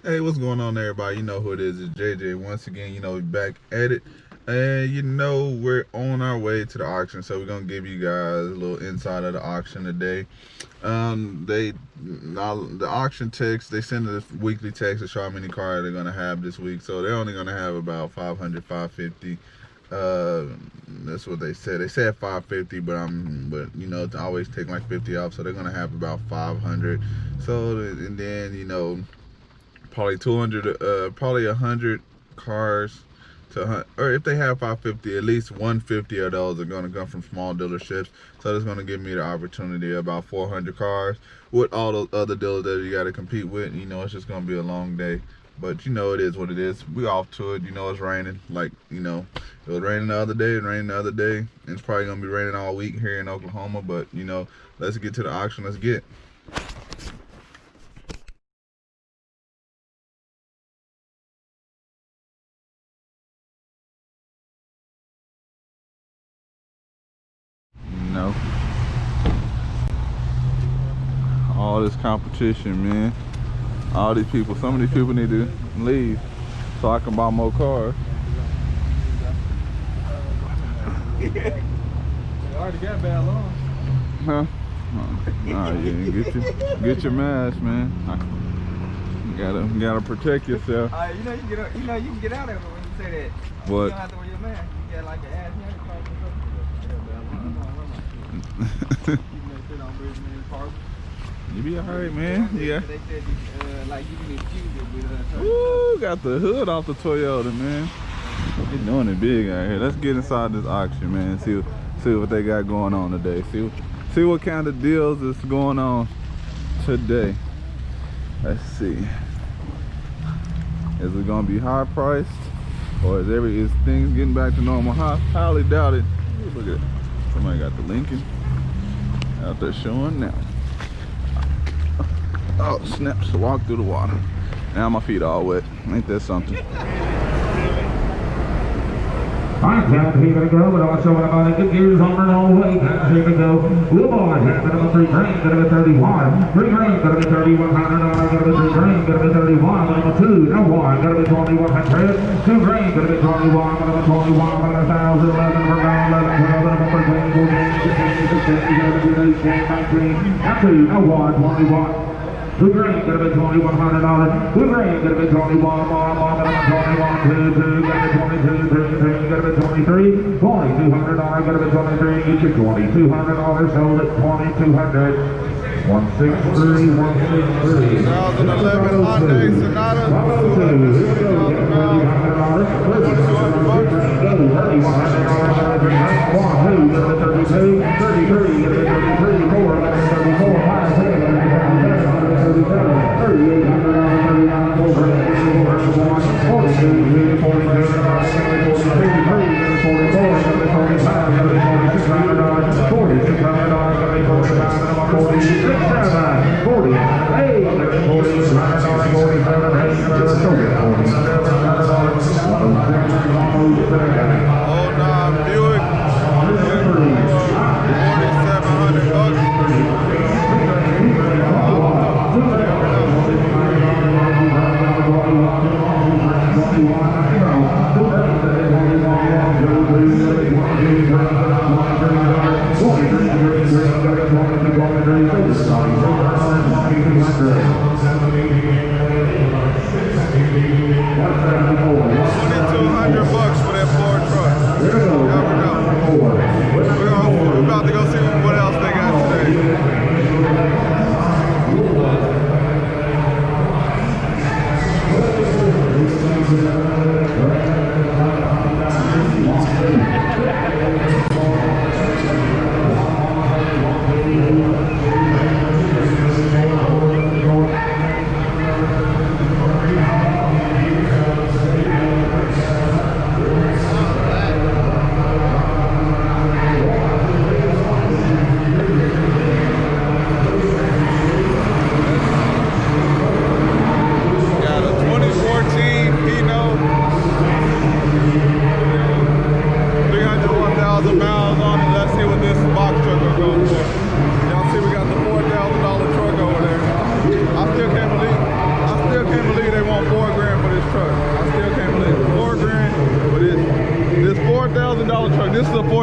Hey, what's going on, everybody? You know who it is. It's JJ. Once again, we're back at it. And we're on our way to the auction. So we're going to give you guys a little insight of the auction today. The auction text, they send a weekly text to show how many cars they're going to have this week. So they're only going to have about 500, 550. That's what they said. They said 550, but to always take like 50 off. So they're going to have about 500. So, and then, probably 200, probably 100 cars or if they have 550, at least 150 of those are going to come from small dealerships. So that's going to give me the opportunity of about 400 cars with all those other dealers that you got to compete with. It's just going to be a long day, but it is what it is. We off to it. It's raining. It was raining the other day, and it's probably going to be raining all week here in Oklahoma. But let's get to the auction. Let's get. All this competition, man. All these people. Some of these people need to leave so I can buy more cars. They already got bad long. Huh? Nah, yeah, get your mask, man. You gotta protect yourself. You know you can get out of it when you say that. What? You don't have to wear your mask. You get like an ass here. You be alright, man. Yeah. They said like you can excuse it with Ooh, got the hood off the Toyota, man. They doing it big out here. Let's get inside this auction, man. See what they got going on today. See what kind of deals is going on today. Let's see. Is it gonna be high priced, or is things getting back to normal? Highly doubt it. Ooh, look at it. Somebody got the Lincoln out there showing now. Oh, snaps, walk through the water. Now my feet all wet. Ain't that something? Alright, Captain, here we go. We're also about to get gears on the wrong way. Captain, here we go. Blue boy, Captain, number 3 green, gonna be 31. 3 green, gonna be 3100. Gonna be 3 green, gonna be 31. Number 2, no one, gonna be 2100. 2 green, gonna be 21. Gonna be 21. 1,000, 11 for round, 11, 12, number 13, 14, 15, 16, 17, 18, 19. Now 2, no one, 21. 2 green, gonna be $2,100. 2 green, gonna be 21. Gonna be 21. 2, gonna be 22. 3, gonna be 23. $2,200. Gonna be 23. Get your $2,200 sold at 2,200. 163, 163. 2011 Hyundai Sonata. Buick 4,700 bucks.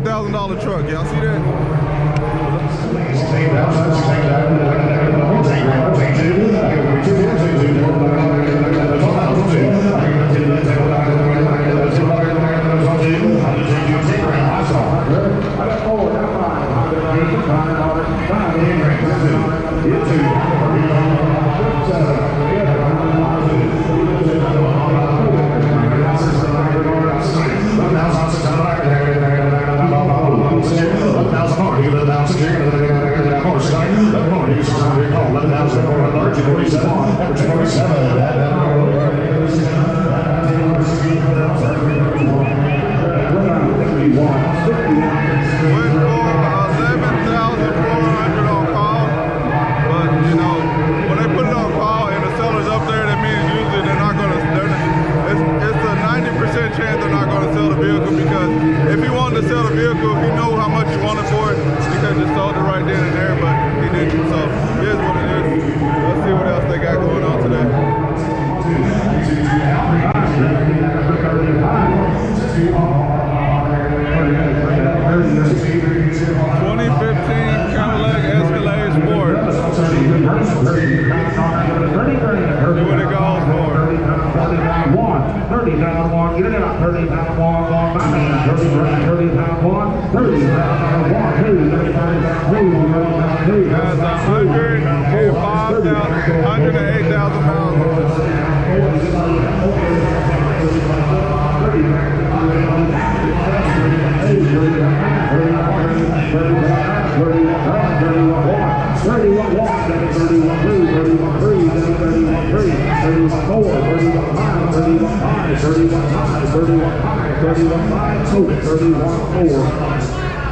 $4,000 truck. Y'all see that?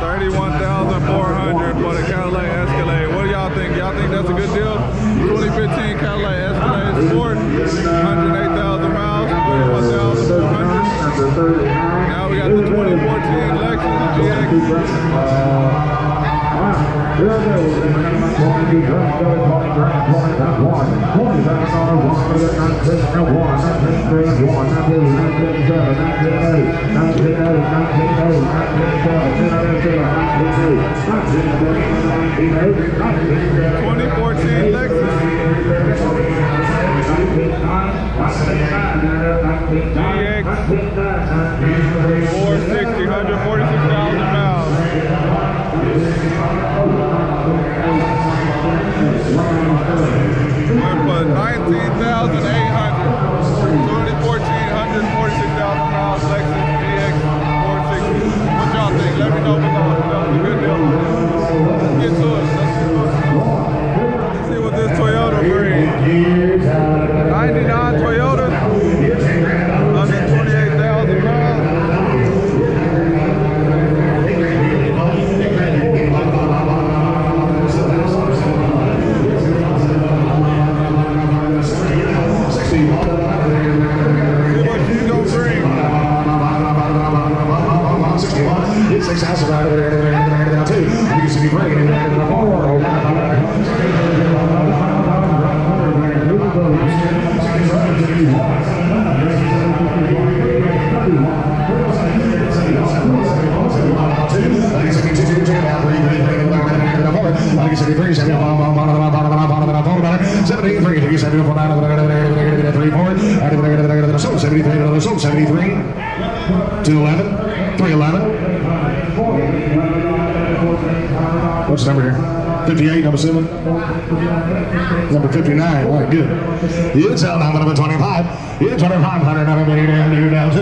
$31,400 for the Cadillac Escalade. What do y'all think? Y'all think that's a good deal? 2015 Cadillac Escalade Sport, 108,000 miles, $31,400. Now we got the 2014 Lexus GX. Here we go. GX 460, 146,000 miles. Went for 19,800. 2014, 146,000 miles Lexus GX 460. What y'all think? Let me know below. That was a good deal. Let's get to it. Let's see what this Toyota brings. 99 Toyota. 128,000 miles. What's the number here? 58, I'm assuming? Number 59, all right, good. It's out now, number 25. It's 2,500, down to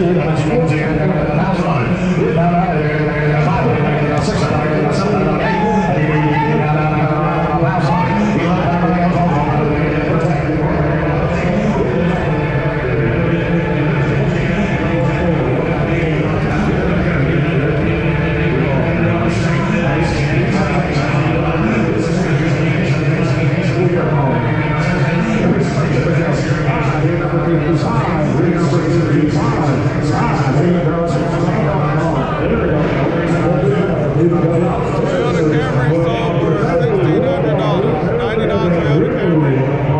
Toyota Camry sold for $1,600. 99 Toyota Camry,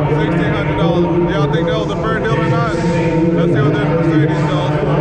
$1,600. Y'all think that was a fair deal or not? Let's see what this Mercedes sells for.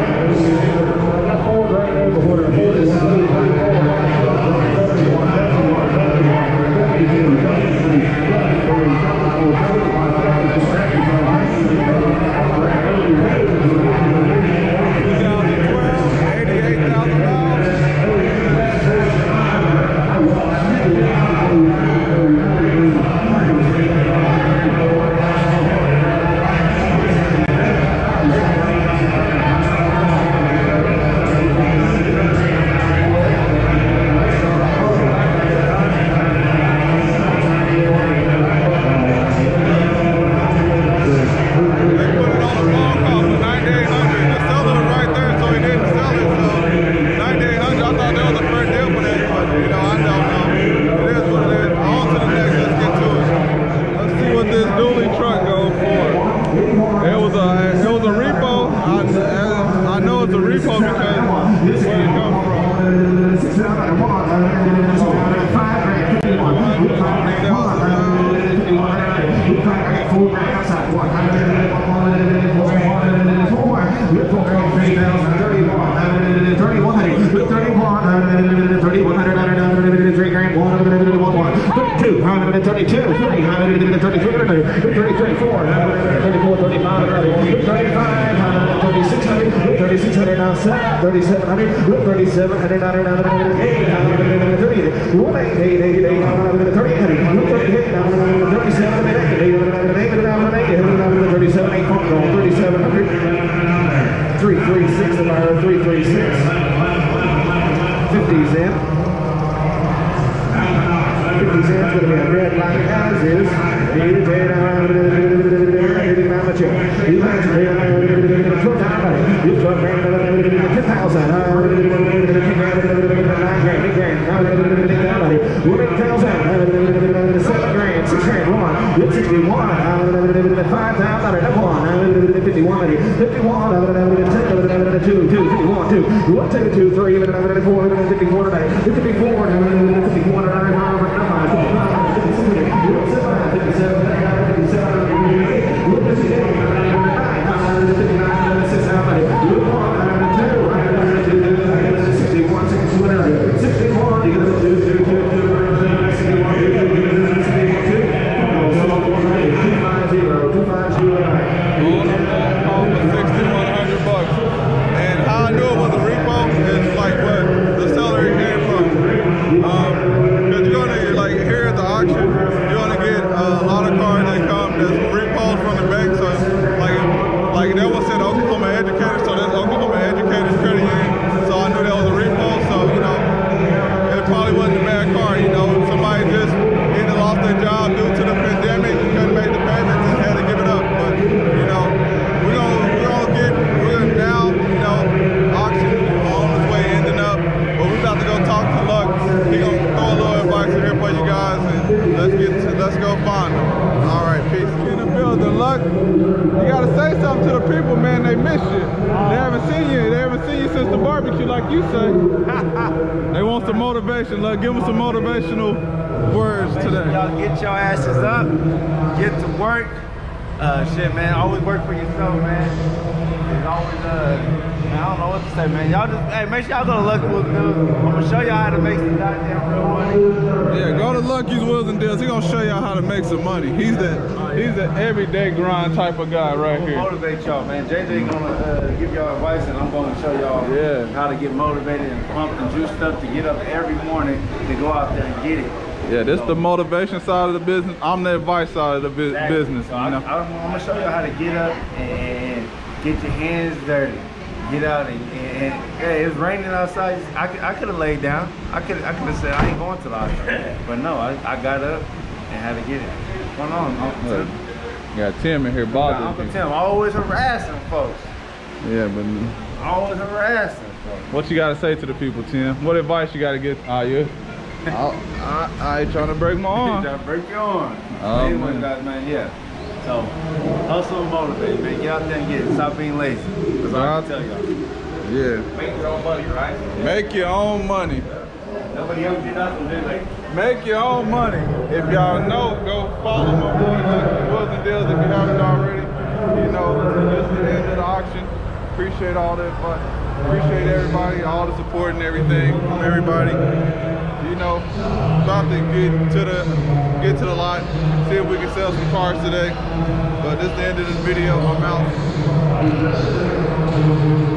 a repo. I know it's a repo because where it comes from. Let's go find them. All right, peace. In the building, Luck. You gotta say something to the people, man. They miss you. They haven't seen you. They haven't seen you since the barbecue, like you say. They want some motivation. Luck, give them some motivational words today. Y'all get your asses up, get to work. Shit, man. Always work for yourself, man. It's always man, I don't know what to say, man. Y'all just, hey, make sure y'all go to Lucky Wheels and Deals. I'm gonna show y'all how to make some goddamn real money. Yeah, go to Lucky's Wheels and Deals. He's gonna show y'all how to make some money. He's the everyday grind type of guy right here. Motivate y'all, man. JJ gonna give y'all advice, and I'm gonna show y'all how to get motivated and pumped and juiced up to get up every morning to go out there and get it. Yeah, this is the motivation side of the business. I'm the advice side of the business. So you know? I'm gonna show you how to get up and get your hands dirty. Get out and hey, it's raining outside. I could have laid down. I could have said I ain't going to the auction. But no, I got up and had to get it. What's going on, Uncle Tim? Got Tim in here bothering Uncle Tim, always harassing folks. Yeah, but always harassing folks. What you gotta say to the people, Tim? What advice you gotta get? I ain't trying to break my arm. Trying to break your arm. Oh, man. Man, yeah. So, hustle and motivate, man. Get out there and get it. Stop being lazy. That's all I can tell y'all. Yeah. Make your own money, right? Make your own money. Nobody else did nothing, did they? Make your own money. If y'all know, go follow my boy Lucky Wheels and Deals if you haven't already. You know, this is the end of the auction. Appreciate all that fun. Appreciate everybody, all the support and everything from everybody. You know, about to get to the lot, see if we can sell some cars today. But this is the end of this video. I'm out.